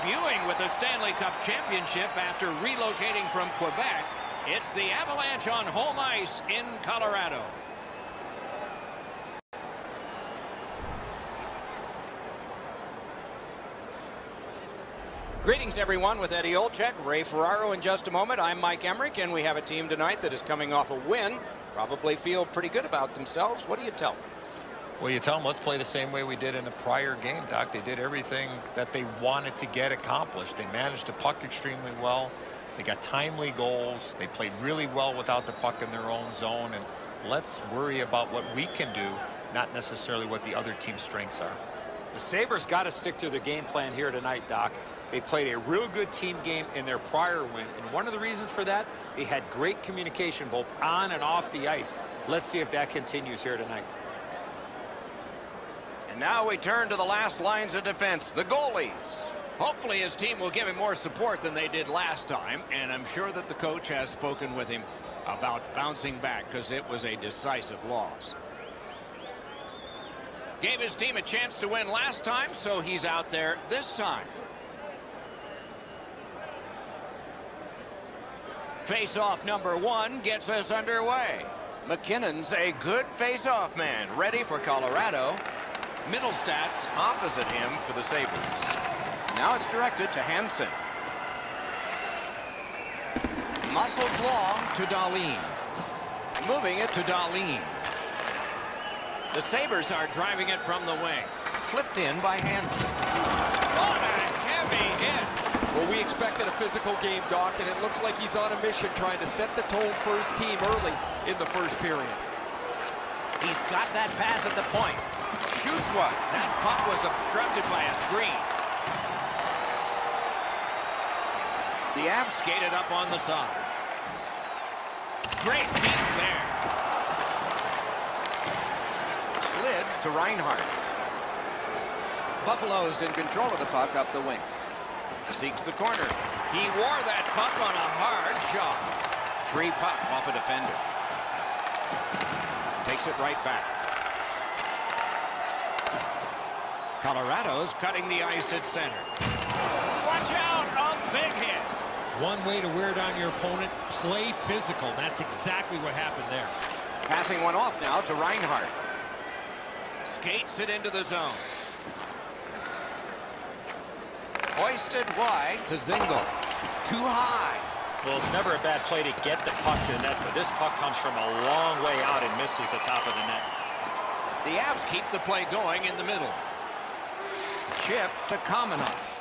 debuting with the Stanley Cup championship after relocating from Quebec. It's the Avalanche on home ice in Colorado. Greetings, everyone, with Eddie Olczyk, Ray Ferraro in just a moment. I'm Mike Emmerich, and we have a team tonight that is coming off a win. Probably feel pretty good about themselves. What do you tell them? Well, you tell them, let's play the same way we did in the prior game, Doc. They did everything that they wanted to get accomplished. They managed the puck extremely well. They got timely goals. They played really well without the puck in their own zone. And let's worry about what we can do, not necessarily what the other team's strengths are. The Sabres got to stick to their game plan here tonight, Doc. They played a real good team game in their prior win, and one of the reasons for that, they had great communication both on and off the ice. Let's see if that continues here tonight. And now we turn to the last lines of defense, the goalies. Hopefully his team will give him more support than they did last time, and I'm sure that the coach has spoken with him about bouncing back because it was a decisive loss. Gave his team a chance to win last time, so he's out there this time. Face-off number 1 gets us underway. McKinnon's a good face-off man, ready for Colorado. Middlestad's opposite him for the Sabres. Now it's directed to Hansen. Muscled long to Dahlin. Moving it to Dahlin. The Sabres are driving it from the wing. Flipped in by Hansen. What a heavy hit. Well, we expected a physical game, Doc, and it looks like he's on a mission trying to set the tone for his team early in the first period. He's got that pass at the point. Shoots one. That puck was obstructed by a screen. The Avs skated up on the side. Great deep there. Slid to Reinhart. Buffalo's in control of the puck up the wing. Seeks the corner. He wore that puck on a hard shot. Free puck off a defender. Takes it right back. Colorado's cutting the ice at center. Watch out! A big hit. One way to wear down your opponent, play physical. That's exactly what happened there. Passing one off now to Reinhart. Skates it into the zone. Hoisted wide to Zingle. Too high. Well, it's never a bad play to get the puck to the net, but this puck comes from a long way out and misses the top of the net. The Avs keep the play going in the middle. Chip to Kamenov.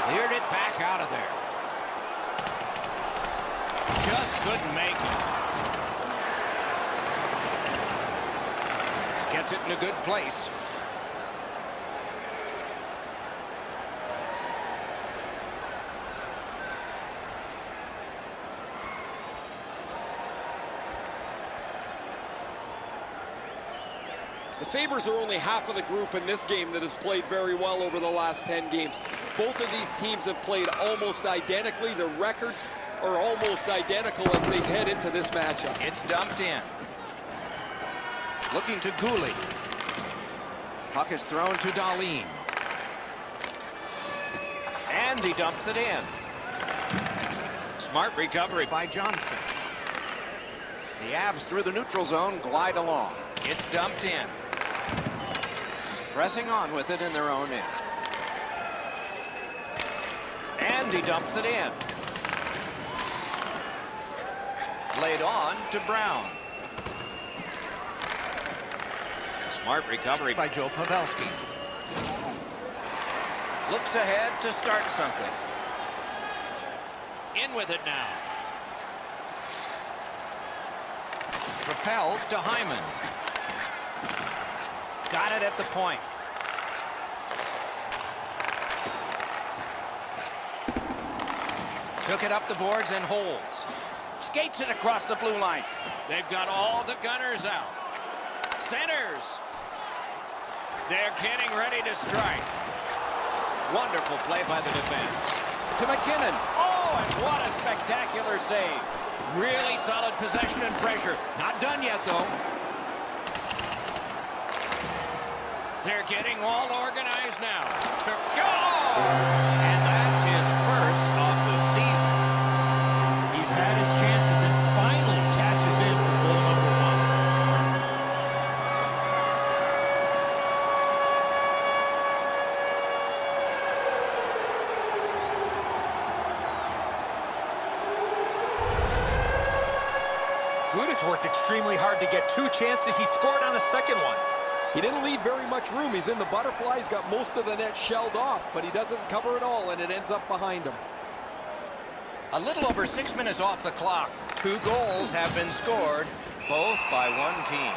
Cleared it back out of there. Just couldn't make it. Gets it in a good place. The Sabres are only half of the group in this game that has played very well over the last 10 games. Both of these teams have played almost identically. The records are almost identical as they head into this matchup. It's dumped in. Looking to Cooley. Puck is thrown to Dahlin. And he dumps it in. Smart recovery by Johnson. The Avs through the neutral zone glide along. It's dumped in. Pressing on with it in their own end. And he dumps it in. Played on to Brown. Smart recovery by Joe Pavelski. Looks ahead to start something. In with it now. Propelled to Hyman. Got it at the point. Took it up the boards and holds. Skates it across the blue line. They've got all the gunners out. Centers. They're getting ready to strike. Wonderful play by the defense. To McKinnon. Oh, and what a spectacular save. Really solid possession and pressure. Not done yet, though. They're getting all organized now. Score! And that's his first of the season. He's had his chances and finally cashes in for goal number 1. Good has worked extremely hard to get 2 chances. He scored on the second one. He didn't leave very much room. He's in the butterfly. He's got most of the net shelled off, but he doesn't cover it all, and it ends up behind him. A little over 6 minutes off the clock. 2 goals have been scored, both by one team.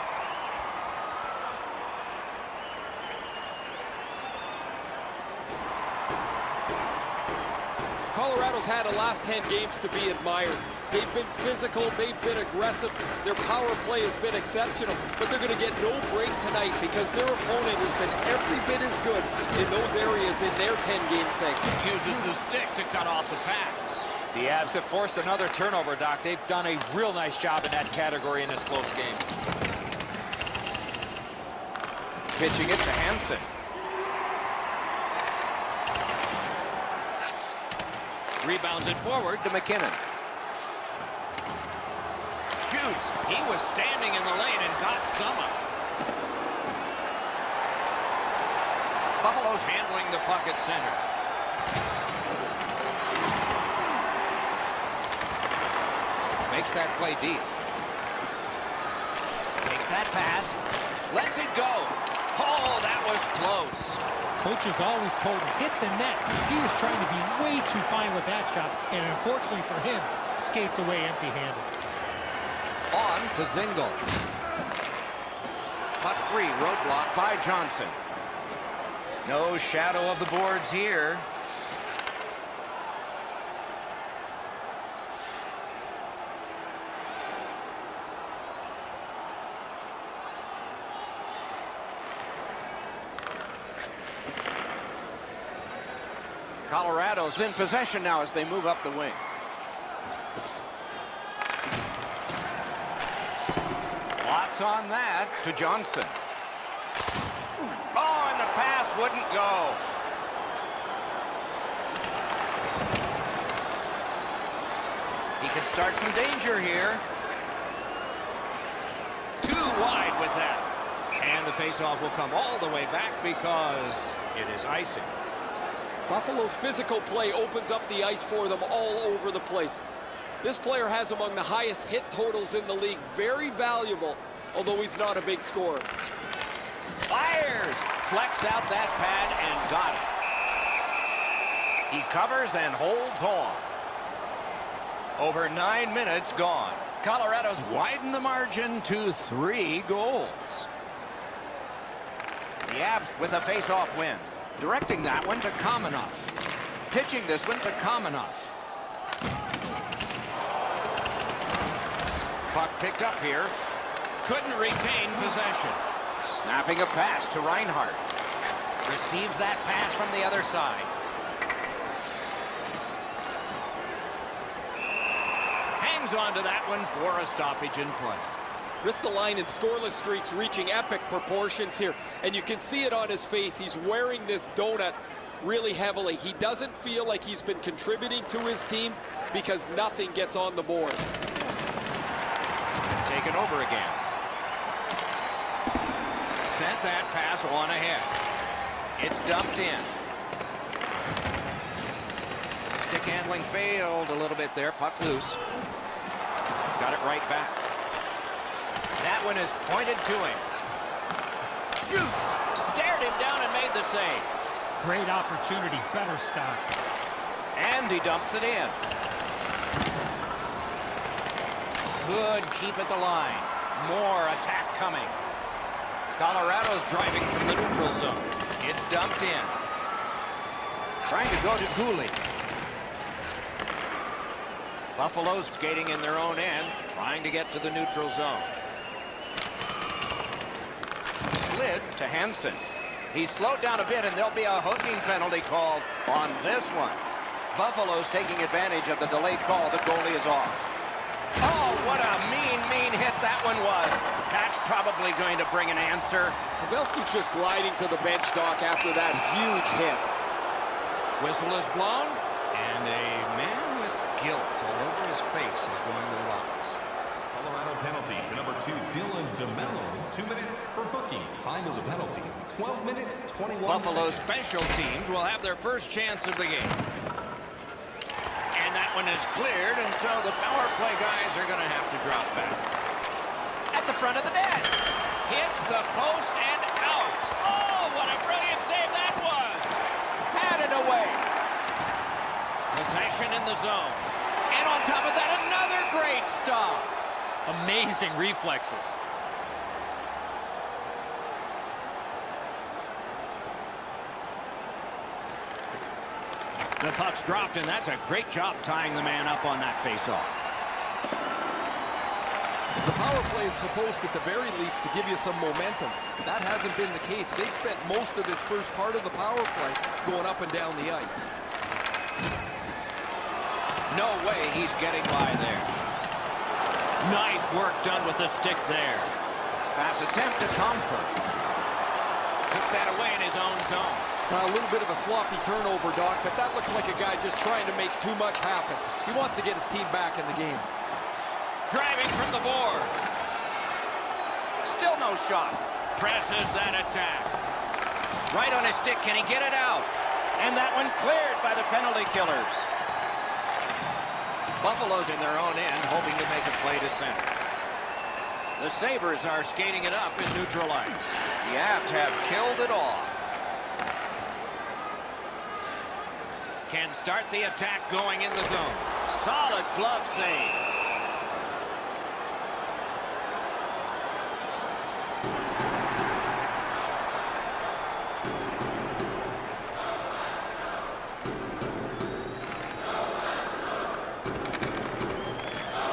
Colorado's had the last 10 games to be admired. They've been physical, they've been aggressive, their power play has been exceptional, but they're going to get no break tonight because their opponent has been every bit as good in those areas in their 10-game segment. Uses the stick to cut off the pass. The Avs have forced another turnover, Doc. They've done a real nice job in that category in this close game. Pitching it to Hansen. Rebounds it forward to McKinnon. Shoots. He was standing in the lane and got some up. Buffalo's handling the puck at center. Makes that play deep. Takes that pass. Lets it go. Oh, that was close. Coaches always told him, hit the net. He was trying to be way too fine with that shot, and unfortunately for him, skates away empty-handed. On to Zingle. Puck 3, roadblock by Johnson. No shadow of the boards here. Colorado's in possession now as they move up the wing. Lots on that to Johnson. Oh, and the pass wouldn't go. He could start some danger here. Too wide with that. And the faceoff will come all the way back because it is icing. Buffalo's physical play opens up the ice for them all over the place. This player has among the highest hit totals in the league. Very valuable, although he's not a big scorer. Fires! Flexed out that pad and got it. He covers and holds on. Over 9 minutes gone. Colorado's widened the margin to 3 goals. The Avs with a face-off win. Directing that one to Kamenov. Pitching this one to Kamenov. Puck picked up here. Couldn't retain possession. Snapping a pass to Reinhart. Receives that pass from the other side. Hangs on to that one for a stoppage in play. Ristolainen scoreless streaks reaching epic proportions here, and you can see it on his face. He's wearing this donut really heavily. He doesn't feel like he's been contributing to his team because nothing gets on the board. Taken over again. Sent that pass on ahead. It's dumped in. Stick handling failed a little bit there. Puck loose. Got it right back. That one is pointed to him. Shoots. Stared him down and made the save. Great opportunity. Better stop. And he dumps it in. Good keep at the line. More attack coming. Colorado's driving from the neutral zone. It's dumped in. Trying to go to Cooley. Buffalo's skating in their own end, trying to get to the neutral zone. Slid to Hansen. He's slowed down a bit, and there'll be a hooking penalty called on this one. Buffalo's taking advantage of the delayed call. The goalie is off. Oh, what a mean hit that one was. That's probably going to bring an answer. Pavelski's just gliding to the bench, Doc, after that huge hit. Whistle is blown, and a man with guilt all over his face is going to the box. Colorado penalty to number 2, Dylan DeMello. 2 minutes for booking. Time of the penalty, 12 minutes, 21 Buffalo seconds. special teams will have their first chance of the game. And that one is cleared, and so the power play guys are going to have to drop back. At the front of the net. Hits the post and out. Oh, what a brilliant save that was. Had it away. Possession in the zone. And on top of that, another great stop. Amazing reflexes. The puck's dropped, and that's a great job tying the man up on that faceoff. The power play is supposed, at the very least, to give you some momentum. That hasn't been the case. They've spent most of this first part of the power play going up and down the ice. No way he's getting by there. Nice work done with the stick there. Pass attempt to Comfort. Took that away in his own zone. A little bit of a sloppy turnover, Doc, but that looks like a guy just trying to make too much happen. He wants to get his team back in the game. Driving from the boards. Still no shot. Presses that attack. Right on his stick. Can he get it out? And that one cleared by the penalty killers. Buffalo's in their own end, hoping to make a play to center. The Sabres are skating it up in neutral ice. The Avs have killed it off. Can start the attack going in the zone. Solid glove save.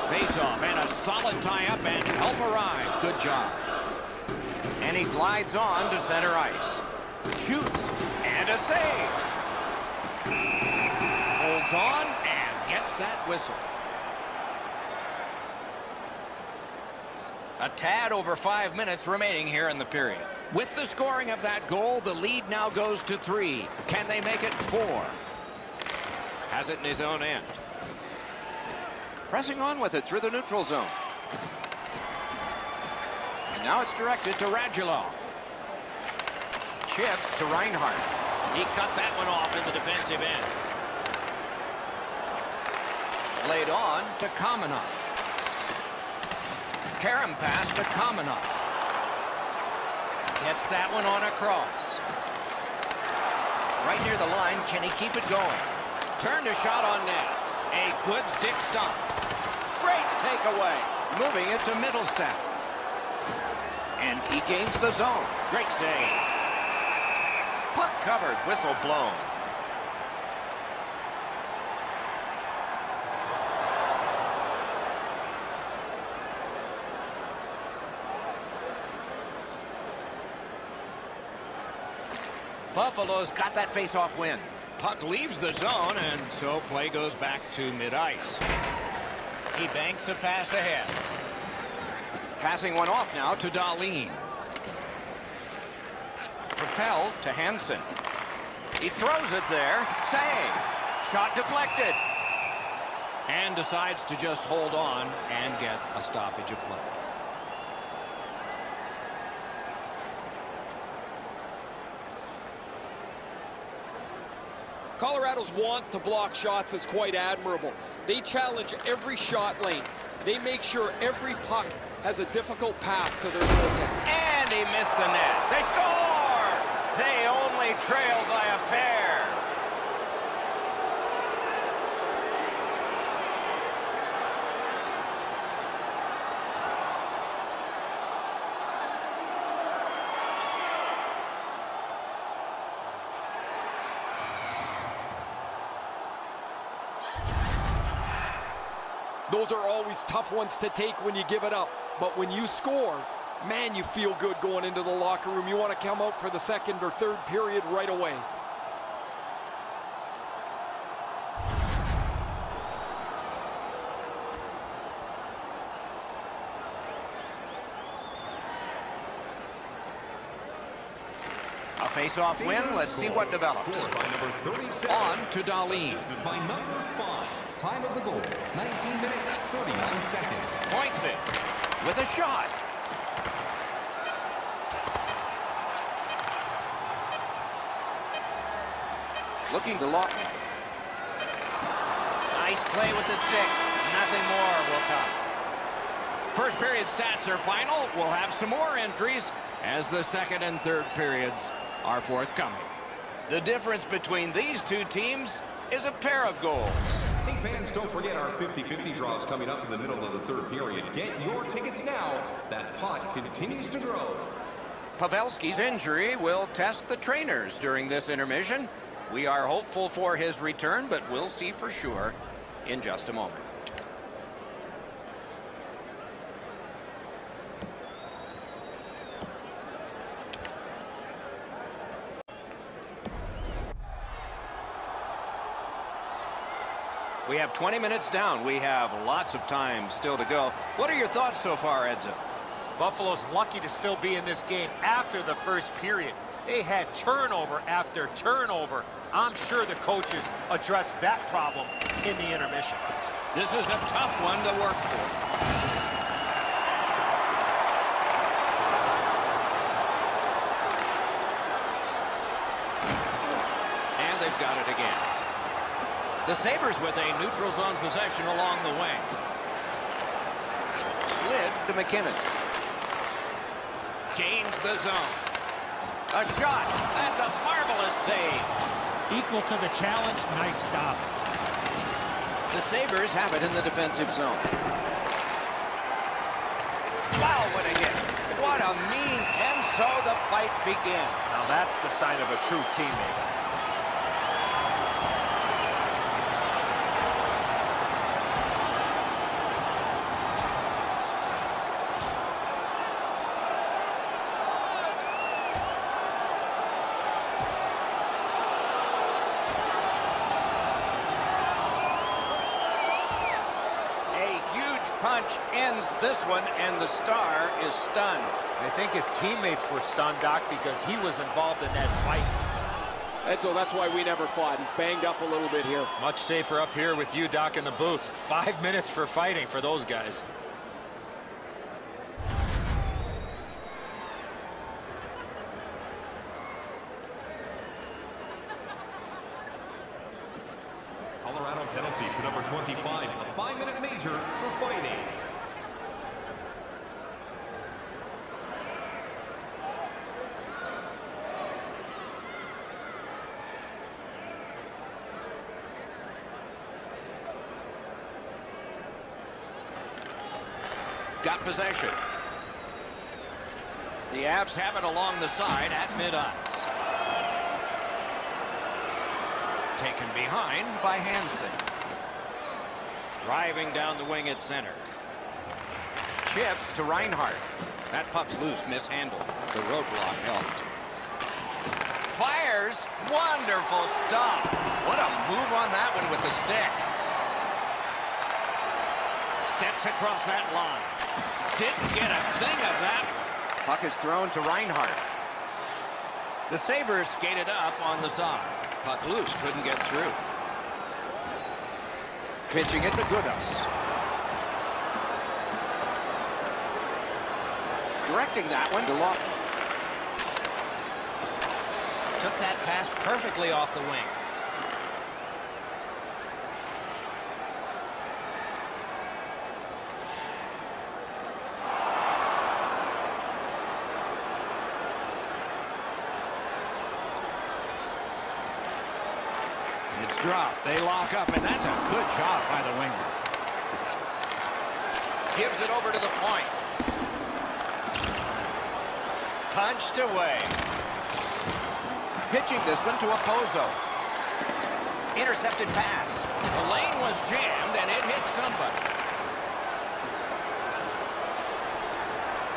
Face-off and a solid tie-up and help arrive. Good job. And he glides on to center ice. Shoots and a save. Holds on and gets that whistle. A tad over 5 minutes remaining here in the period. With the scoring of that goal, the lead now goes to 3. Can they make it 4? Has it in his own end. Pressing on with it through the neutral zone. And now it's directed to Radulov. Chip to Reinhart. He cut that one off in the defensive end. Laid on to Kamenov. Karam pass to Kamenov. Gets that one on across. Right near the line, can he keep it going? Turned a shot on net. A good stick stump. Great takeaway. Moving it to Middlestat. And he gains the zone. Great save. Puck covered, whistle blown. Buffalo's got that face-off win. Puck leaves the zone, and so play goes back to mid-ice. He banks a pass ahead. Passing one off now to Dahlin. Propelled to Hansen. He throws it there. Save. Shot deflected. And decides to just hold on and get a stoppage of play. Colorado's want to block shots is quite admirable. They challenge every shot lane. They make sure every puck has a difficult path to their goaltender. And he missed the net. They score! They only trail by a pair. Those are always tough ones to take when you give it up. But when you score, man, you feel good going into the locker room. You want to come out for the second or third period right away. Face-off win. Let's see what develops. Scored by number 37. On to Darlene. Assisted by number 5. Time of the goal, 19 minutes, 49 seconds. Points it with a shot. Looking to lock. Nice play with the stick. Nothing more will come. First period stats are final. We'll have some more entries as the second and third periods are forthcoming. The difference between these two teams is a pair of goals. Hey fans, don't forget our 50-50 draws coming up in the middle of the third period. Get your tickets now. That pot continues to grow. Pavelski's injury will test the trainers during this intermission. We are hopeful for his return, but we'll see for sure in just a moment. We have 20 minutes down. We have lots of time still to go. What are your thoughts so far, Edzo? Buffalo's lucky to still be in this game after the first period. They had turnover after turnover. I'm sure the coaches addressed that problem in the intermission. This is a tough one to work for. And they've got it again. The Sabres with a neutral zone possession along the wing. Slid to McKinnon. Gains the zone. A shot. That's a marvelous save. Equal to the challenge. Nice stop. The Sabres have it in the defensive zone. Wow, what a hit. What a mean, and so the fight begins. Now that's the sign of a true teammate. Punch ends this one, and the Star is stunned. I think his teammates were stunned, Doc, because he was involved in that fight. And so that's why we never fought. He's banged up a little bit here. Much safer up here with you, Doc, in the booth. 5 minutes for fighting for those guys. Colorado penalty to number 25. A 5-minute major for fighting. Got possession. The Avs have it along the side at mid-ice. Taken behind by Hansen. Driving down the wing at center. Chip to Reinhart. That puck's loose, mishandled. The roadblock helped. Fires. Wonderful stop. What a move on that one with the stick. Steps across that line. Didn't get a thing of that one. Puck is thrown to Reinhart. The Sabres skated up on the side. Puck loose, couldn't get through. Pitching it to Goodas. Directing that one to Lawton. Took that pass perfectly off the wing. It's dropped. They lock up, and that's a good job by the winger. Gives it over to the point. Punched away. Pitching this one to Opozo. Intercepted pass. The lane was jammed, and it hit somebody.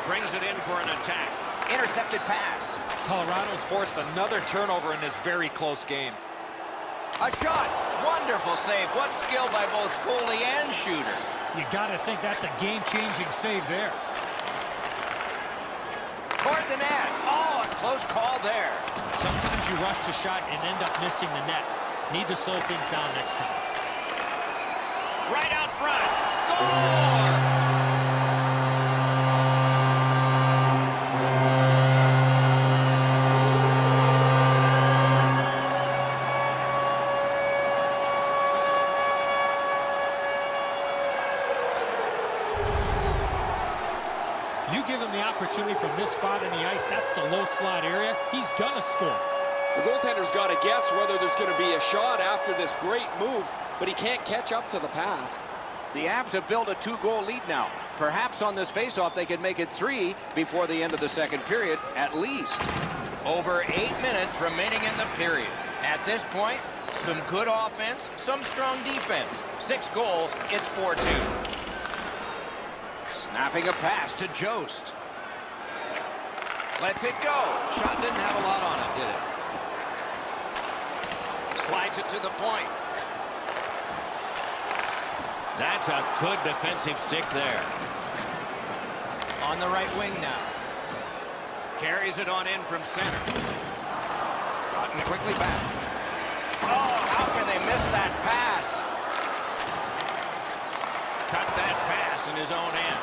Brings it in for an attack. Intercepted pass. Colorado's forced another turnover in this very close game. A shot. Wonderful save. What skill by both goalie and shooter. You got to think that's a game-changing save there. Toward the net. Oh, a close call there. Sometimes you rush the shot and end up missing the net. Need to slow things down next time. Right out front. Score! You give him the opportunity from this spot in the ice, that's the low slot area, he's gonna score. The goaltender's got to guess whether there's going to be a shot after this great move, but he can't catch up to the pass. The Avs have built a 2-goal lead now. Perhaps on this faceoff they could make it 3 before the end of the second period, at least. Over 8 minutes remaining in the period. At this point, some good offense, some strong defense. 6 goals, it's 4-2. Snapping a pass to Jost. Lets it go. Shot didn't have a lot on it, did it? Slides it to the point. That's a good defensive stick there. On the right wing now. Carries it on in from center. Gotten quickly back. Oh, how can they miss that pass? Cut that pass in his own end.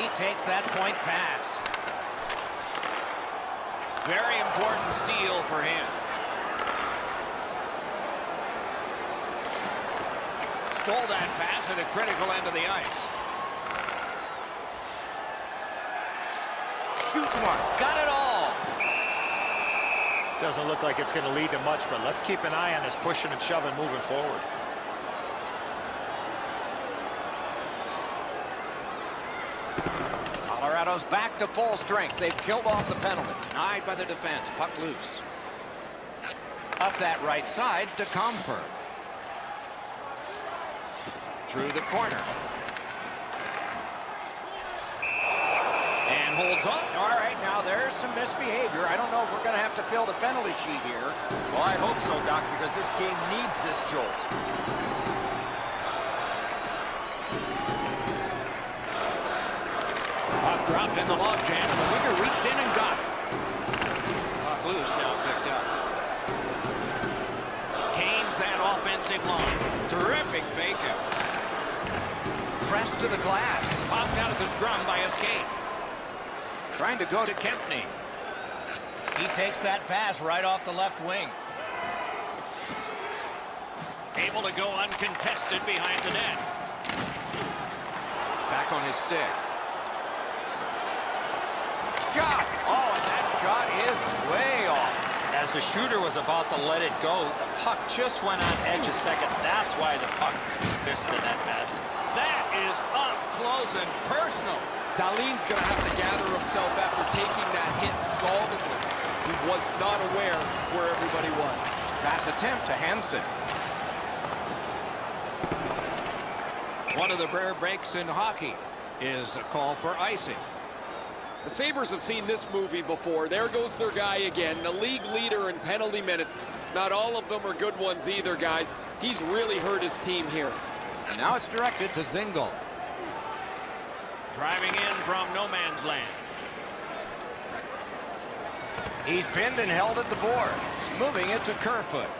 He takes that point pass. Very important steal for him. Stole that pass at a critical end of the ice. Shoots one. Got it all. Doesn't look like it's going to lead to much, but let's keep an eye on this pushing and shoving moving forward. Colorado's back to full strength. They've killed off the penalty. Denied by the defense. Puck loose. Up that right side to Comfort. Through the corner. And holds on. All right, now there's some misbehavior. I don't know if we're going to have to fill the penalty sheet here. Well, I hope so, Doc, because this game needs this jolt. Puck dropped in the logjam, and the winger reached in and got it. Puck loose now picked up. Kane's that offensive line. Terrific fake-out. Pressed to the glass. Popped out of the scrum by a skate. Trying to go to Kempney. He takes that pass right off the left wing. Able to go uncontested behind the net. Back on his stick. Shot! Oh, and that shot is way off. As the shooter was about to let it go, the puck just went on edge a second. That's why the puck missed the net badly. That is up close and personal. Dahlin's going to have to gather himself after taking that hit solidly. He was not aware where everybody was. Pass attempt to Hansen. One of the rare breaks in hockey is a call for icing. The Sabres have seen this movie before. There goes their guy again, the league leader in penalty minutes. Not all of them are good ones either, guys. He's really hurt his team here. And now it's directed to Zingle. Driving in from no man's land. He's pinned and held at the boards. Moving it to Kerfoot.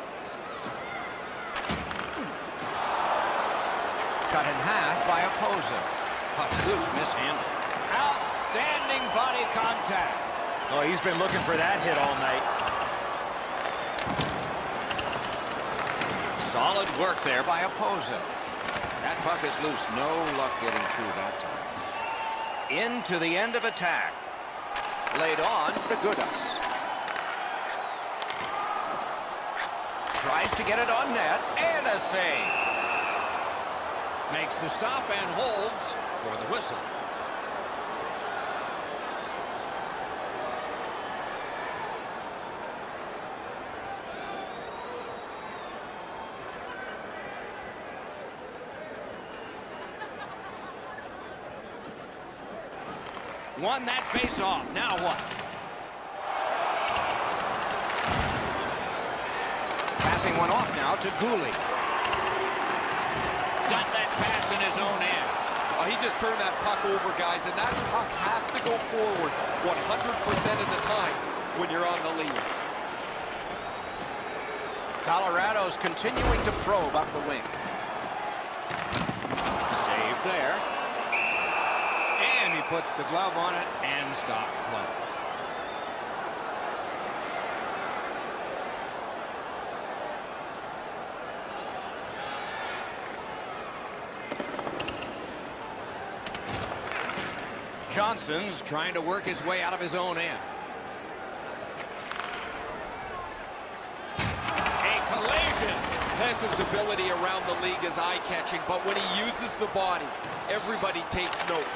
Cut in half by Opoza. Puck loose, mishandled. Outstanding body contact. Oh, he's been looking for that hit all night. Solid work there by Opoza. That puck is loose. No luck getting through that time. Into the end of attack. Laid on to Goodas. Tries to get it on net, and a save. Makes the stop and holds for the whistle. Won that face-off. Now what? Passing one off now to Gooley. Got that pass in his own end. A he just turned that puck over, guys, and that puck has to go forward 100% of the time when you're on the lead. Colorado's continuing to probe up the wing. Save there. And he puts the glove on it and stops play. Johnson's trying to work his way out of his own end. A collision. Hansen's ability around the league is eye-catching, but when he uses the body, everybody takes note.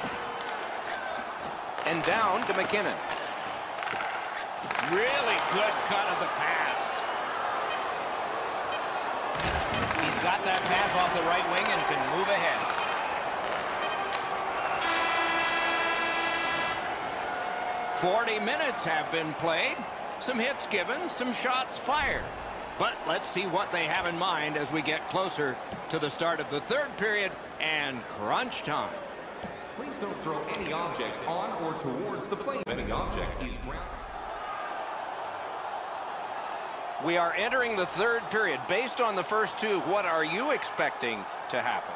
And down to McKinnon. Really good cut of the pass. He's got that pass off the right wing and can move ahead. "40 minutes have been played. Some hits given, some shots fired. But let's see what they have in mind as we get closer to the start of the third period and crunch time." Please don't throw any objects on or towards the plane. Any object is ground. We are entering the third period. Based on the first two, what are you expecting to happen?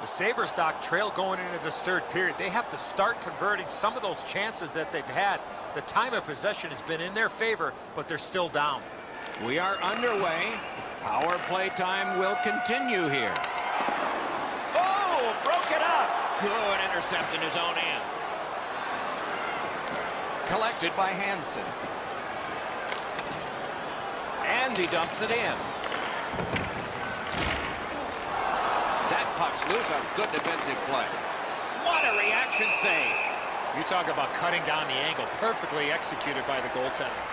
The Sabres, Doc, trail going into this third period. They have to start converting some of those chances that they've had. The time of possession has been in their favor, but they're still down. We are underway. Power play time will continue here. Oh, broke it up. Good intercept in his own end. Collected by Hansen. And he dumps it in. That puck's loose on good defensive play. What a reaction save. You talk about cutting down the angle. Perfectly executed by the goaltender.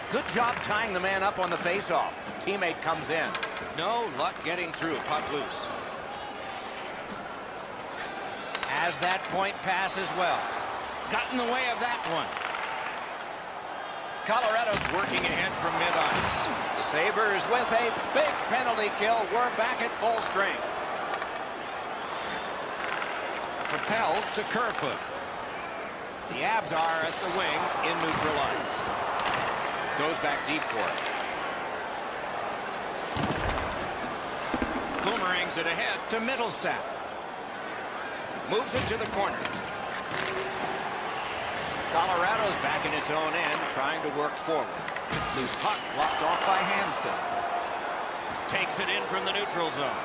Good job tying the man up on the faceoff. Teammate comes in. No luck getting through. Puck loose. Has that point pass as well. Got in the way of that one. Colorado's working ahead from mid-ice. The Sabres with a big penalty kill. We're back at full strength. Propelled to Kerfoot. The Avs are at the wing in neutral ice. Goes back deep for it. Boomerangs it ahead to Mittelstadt. Moves it to the corner. Colorado's back in its own end, trying to work forward. Loose puck blocked off by Hansen. Takes it in from the neutral zone.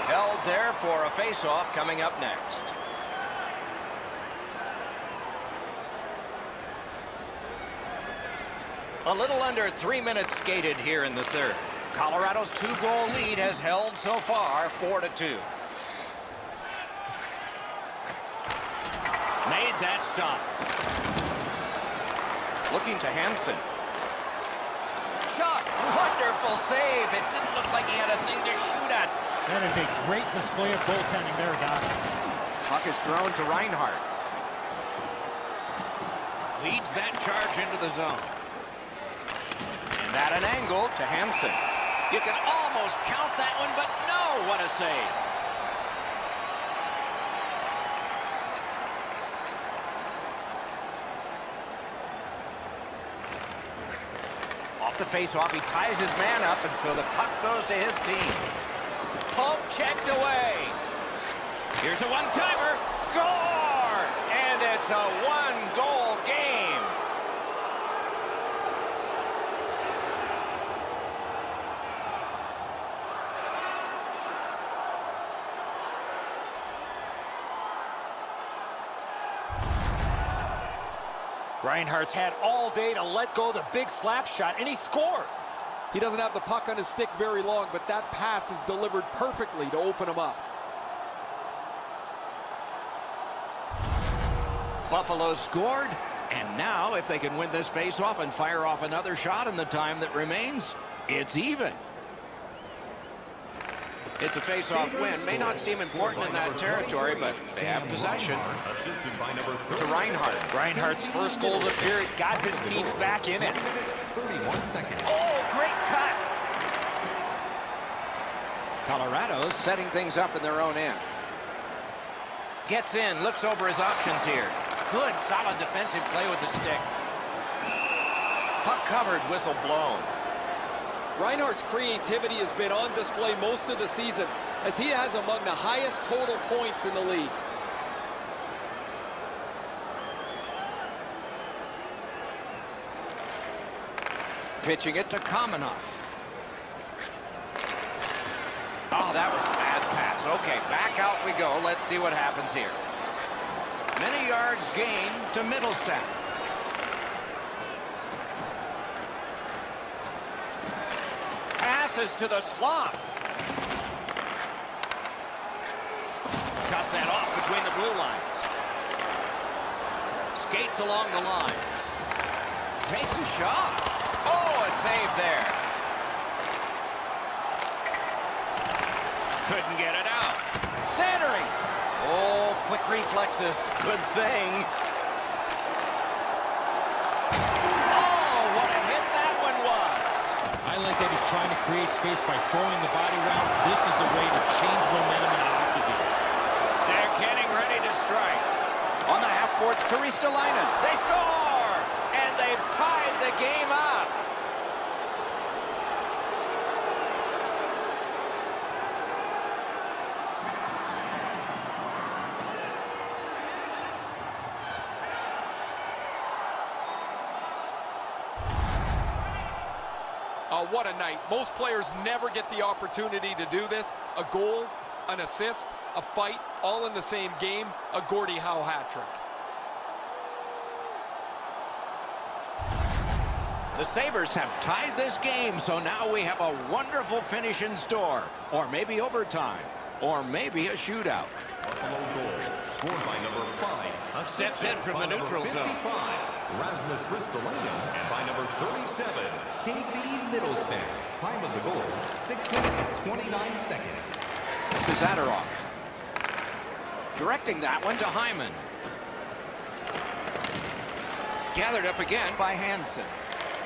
Held there for a face-off coming up next. A little under 3 minutes skated here in the third. Colorado's 2-goal lead has held so far 4-2. Made that stop. Looking to Hansen. Shot. Wonderful save. It didn't look like he had a thing to shoot at. That is a great display of goaltending there, Doc. Puck is thrown to Reinhart. Leads that charge into the zone. And at an angle to Hansen. You can almost count that one, but no, what a save. Off the face-off, he ties his man up, and so the puck goes to his team. Poke checked away. Here's a one-timer. Score! And it's a one-goal game. Reinhart's had all day to let go the big slap shot, and he scored. He doesn't have the puck on his stick very long, but that pass is delivered perfectly to open him up. Buffalo scored, and now if they can win this face-off and fire off another shot in the time that remains, it's even. It's a face-off win. May not seem important in that territory, but they have possession. To Reinhart. Reinhart's first goal of the period got his team back in it. Oh, great cut. Colorado's setting things up in their own end. Gets in, looks over his options here. Good, solid defensive play with the stick. Puck covered, whistle blown. Reinhart's creativity has been on display most of the season, as he has among the highest total points in the league. Pitching it to Kamenov. Oh, that was a bad pass. Okay, back out we go. Let's see what happens here. Many yards gained to Middlestat. Passes to the slot. Cut that off between the blue lines. Skates along the line. Takes a shot. Oh, a save there. Couldn't get it out. Centering. Oh, quick reflexes. Good thing. Oh, what a hit that one was. I like that he's trying to create space by throwing the body around. This is a way to change momentum in a hockey game. They're getting ready to strike. On the half boards, Karistolainen. They score! And they've tied the game up. What a night. Most players never get the opportunity to do this. A goal, an assist, a fight, all in the same game. A Gordie Howe hat trick. The Sabres have tied this game, so now we have a wonderful finish in store. Or maybe overtime. Or maybe a shootout. Buffalo goal, scored by number 5. Steps in from the neutral zone. Rasmus Ristolainen, and by number 37, Casey Middlestat. Time of the goal, 6 minutes, 29 seconds. To Zadorov. Directing that one to Hyman. Gathered up again by Hansen.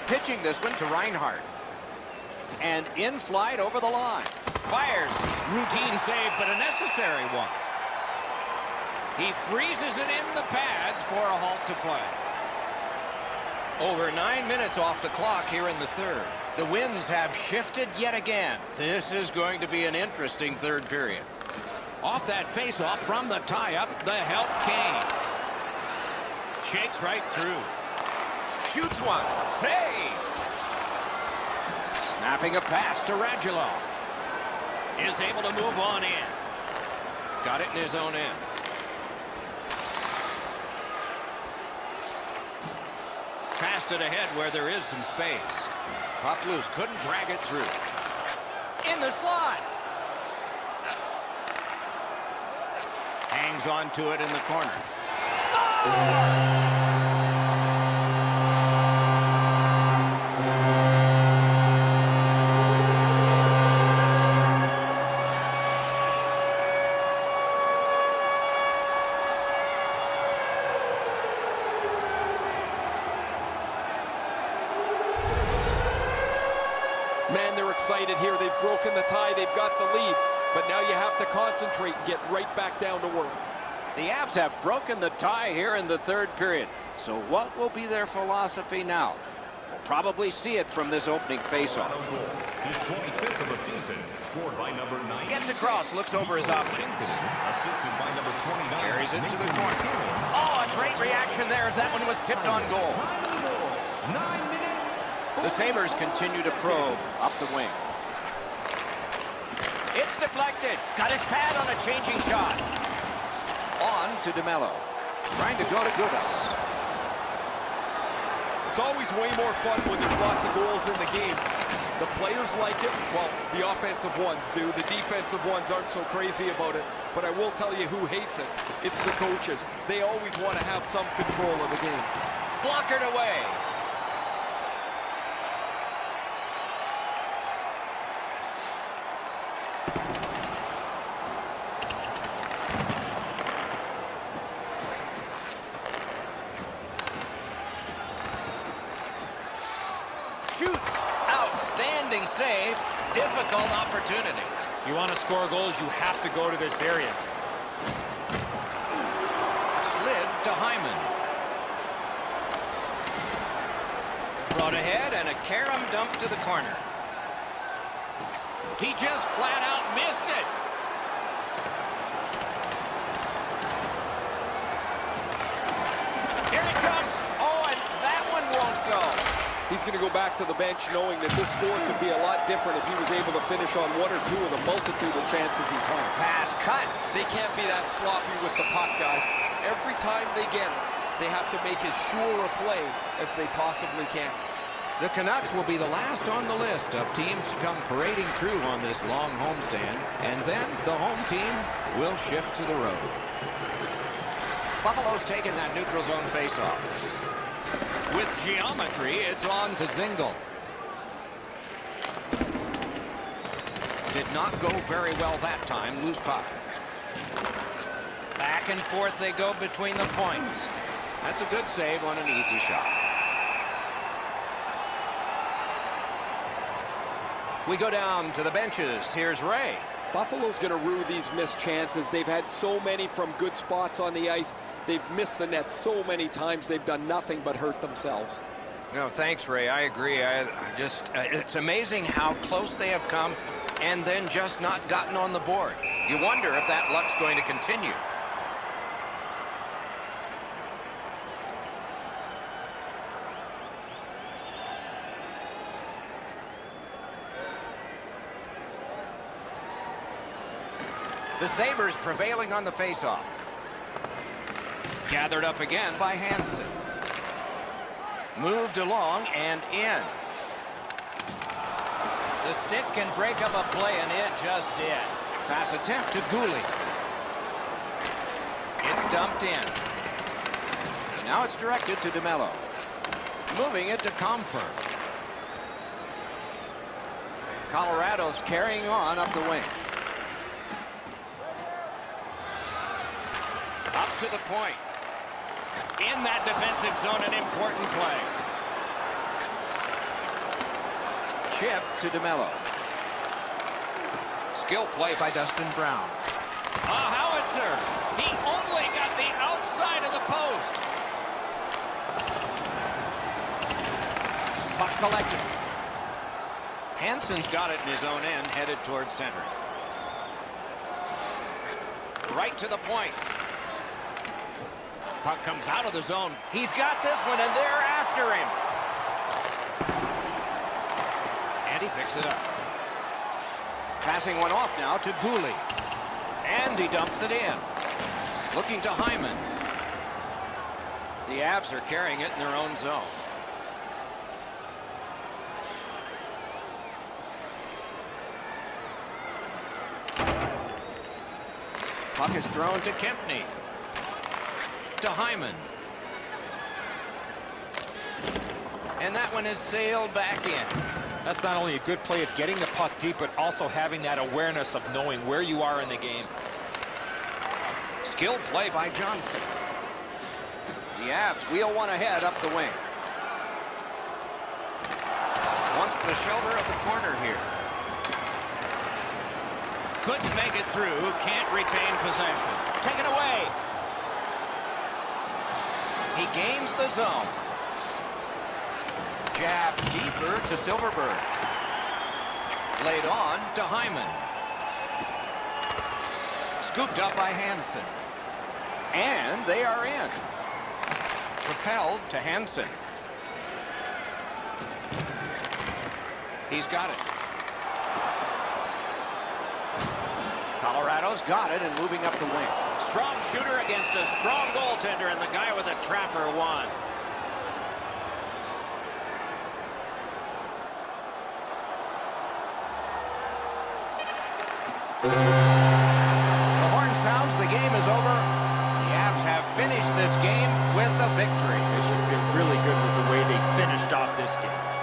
Pitching this one to Reinhart. And in flight over the line. Fires. Routine save, but a necessary one. He freezes it in the pads for a halt to play. Over 9 minutes off the clock here in the third. The winds have shifted yet again. This is going to be an interesting third period. Off that face-off from the tie-up, the help came. Shakes right through. Shoots one. Save. Snapping a pass to Radulov. Is able to move on in. Got it in his own end. Passed it ahead where there is some space. Puck loose, couldn't drag it through. In the slot. Hangs on to it in the corner. Score! Man, they're excited here. They've broken the tie. They've got the lead. But now you have to concentrate and get right back down to work. The Avs have broken the tie here in the third period. So what will be their philosophy now? We'll probably see it from this opening faceoff. His 25th of the season, scored by number 9. Gets across, looks over his options. Assisted by number 29. Carries it to the corner. Oh, a great reaction there as that one was tipped on goal. 9 minutes. The Sabres continue to probe up the wing. It's deflected. Got his pad on a changing shot. On to DeMello. Trying to go to Gudas. It's always way more fun when there's lots of goals in the game. The players like it. Well, the offensive ones do. The defensive ones aren't so crazy about it. But I will tell you who hates it. It's the coaches. They always want to have some control of the game. Blockered away. shoots. Outstanding save. Difficult opportunity. You want to score goals, you have to go to this area. Slid to Hyman. Brought ahead and a carom dump to the corner. He just flat out missed it. Here it comes. Oh, and that one won't go. He's going to go back to the bench knowing that this score could be a lot different if he was able to finish on one or two of the multitude of chances he's had. Pass cut. They can't be that sloppy with the puck, guys. Every time they get it, they have to make as sure a play as they possibly can. The Canucks will be the last on the list of teams to come parading through on this long homestand, and then the home team will shift to the road. Buffalo's taking that neutral zone faceoff. With geometry, it's on to Zingle. Did not go very well that time. Loose puck. Back and forth they go between the points. That's a good save on an easy shot. We go down to the benches. Here's Ray. Buffalo's going to rue these missed chances. They've had so many from good spots on the ice. They've missed the net so many times. They've done nothing but hurt themselves. No, thanks, Ray. I agree. It's amazing how close they have come and then just not gotten on the board. You wonder if that luck's going to continue. The Sabres prevailing on the faceoff. Gathered up again by Hansen. Moved along and in. The stick can break up a play, and it just did. Pass attempt to Gouli. It's dumped in. Now it's directed to DeMello. Moving it to Comfer. Colorado's carrying on up the wing. Up to the point. In that defensive zone, an important play. Chip to DeMello. Skill play by Dustin Brown. A howitzer. He only got the outside of the post. Puck collected. Hansen's got it in his own end, headed towards center. Right to the point. Puck comes out of the zone. He's got this one, and they're after him. And he picks it up. Passing one off now to Gouli. And he dumps it in. Looking to Hyman. The Avs are carrying it in their own zone. Puck is thrown to Kempney. To Hyman. And that one is sailed back in. That's not only a good play of getting the puck deep, but also having that awareness of knowing where you are in the game. Skilled play by Johnson. The Avs wheel one ahead up the wing. Wants the shoulder of the corner here. Couldn't make it through. Can't retain possession. Taken away. He gains the zone. Jab deeper to Silverberg. Laid on to Hyman. Scooped up by Hansen. And they are in. Propelled to Hansen. He's got it. Colorado's got it and moving up the wing. Strong shooter against a strong goaltender, and the guy with a trapper won. The horn sounds, the game is over. The Avs have finished this game with a victory. They should feel really good with the way they finished off this game.